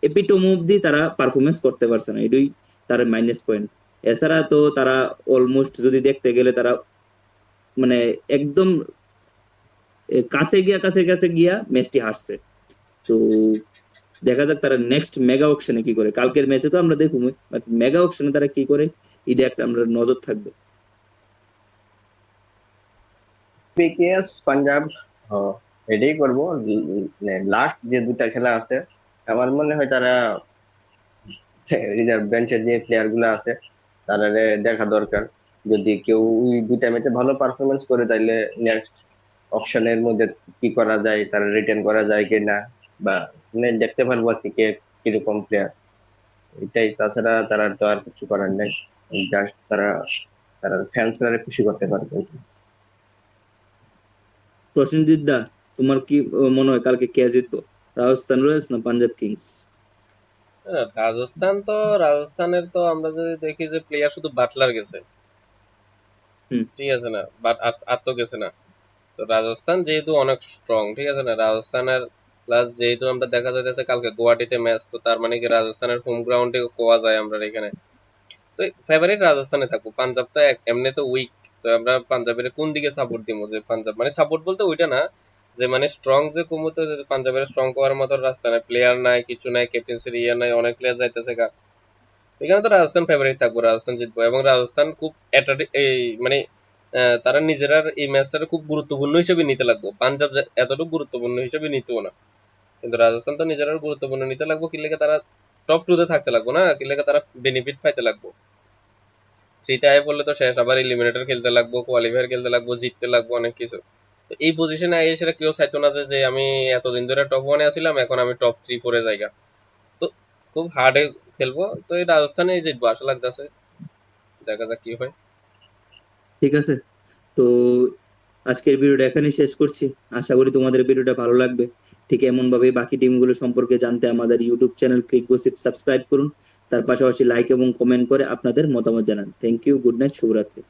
এপিটোম অব্দি তারা পারফরমেন্স করতে পারছে না, এটাই তার মাইনাস পয়েন্ট। এছাড়া তো তারা অলমোস্ট যদি দেখতে গেলে তারা মানে একদম কাছে গিয়া ম্যাচটি হারছে। তো দেখা যাক তারা নেক্সট মেগা অকশনে কি করে, কালকের ম্যাচে তো আমরা দেখবো, বাট মেগা অকশনে তারা কি করে এটা একটা আমরা নজর থাকবে। পিকেএস পাঞ্জাব, এটাই করবো। লাস্ট যে দুটা খেলা আছে আমার মনে হয় তারা রিজার্ভ বেঞ্চের যে প্লেয়ার গুলো আছে তারা দেখা দরকার। যদি কেউ ওই দুইটা ম্যাচে ভালো পারফরমেন্স করে তাইলে নেক্সট অপশনের মধ্যে কি করা যায়, তারা রিটার্ন করা যায় কিনা, বা দেখতে পারবো আর কি কে কিরকম প্লেয়ার। এটাই, তাছাড়া তারা তো আর কিছু করার নেই। জাস্ট তারা তারা ফ্যান্সরা খুশি করতে পারবে। প্রসেনজিৎ দা, তোমার কি মনে হয় কালকে কে জিতবো, রাজস্থান রয়্যালস না পাঞ্জাব কিংস? হ্যাঁ, রাজস্থানের তো আমরা যদি দেখি যে প্লেয়ার শুধু বাটলার গেছে, হুম। ঠিক আছে না, বাট আর তো গেছে না। তো রাজস্থান যেহেতু অনেক স্ট্রং, ঠিক আছে না, রাজস্থানের প্লাস যেহেতু আমরা দেখা যাইতেছে কালকে গুয়াহাটিতে ম্যাচ, তো তার মানে কি রাজস্থানের হোম গ্রাউন্ডে কোয়া যায় আমরা এখানে। তো ফেভারিট রাজস্থানে থাকবো, পাঞ্জাব তো এমনি তো উইক। তো আমরা পাঞ্জাবের কোন দিকে সাপোর্ট দিব, যে পাঞ্জাব মানে সাপোর্ট বলতে ওইটা না, যে মানে স্ট্রং যে কমতো, যদি পাঞ্জাবের স্ট্রং করার মতো রাস্তা নাই, প্লেয়ার নাই, কিছু নাই, ক্যাপ্টেন্সির ইয়ে নাই, অনেক প্লেয়ার যাইতেছে গা। এখানে তো রাজস্থান ফেভারিট থাকবো, রাজস্থান জিতবো। এবং রাজস্থান খুব এই মানে তারা নিজেরা এই ম্যাচটাকে খুব গুরুত্বপূর্ণ হিসেবে নিতে লাগবো, পাঞ্জাব এতটুকু গুরুত্বপূর্ণ হিসেবে নিতেও না। কিন্তু রাজস্থান তো নিজেরা গুরুত্বপূর্ণ নিতে লাগবো, কি লেগে তারা টপ টু তে থাকতে লাগবো না, কি লেগে তারা বেনিফিট পাইতে লাগবো। থ্রিতে আয় পড়লে তো শেষ, আবার এলিমিনেটর খেলতে লাগবো, কোয়ালিফায়ার খেলতে লাগবো, জিততে লাগবো অনেক কিছু। তো এই পজিশনে আইয়ে সেটা কেউ চাইতো না যে আমি এতদিন ধরে টপ ওয়ানে আছিলাম, এখন আমি টপ 3-4 এ জায়গা। তো খুব হার্ডে খেলবো, তো এই রাজস্থানে জিতবো আশা লাগতেছে, দেখা যাক কি হয়। ঠিক আছে, তো আজকের ভিডিওটা এখানেই শেষ করছি। আশা করি তোমাদের ভিডিওটা ভালো লাগবে। ঠিক এমন ভাবে বাকি টিমগুলো সম্পর্কে জানতে আমাদের YouTube channel crick gossip subscribe করুন। তার পাশাপাশি লাইক এবং কমেন্ট করে আপনাদের মতামত জানান। থ্যাংক ইউ, গুড নাইট, শুভরাত্রি।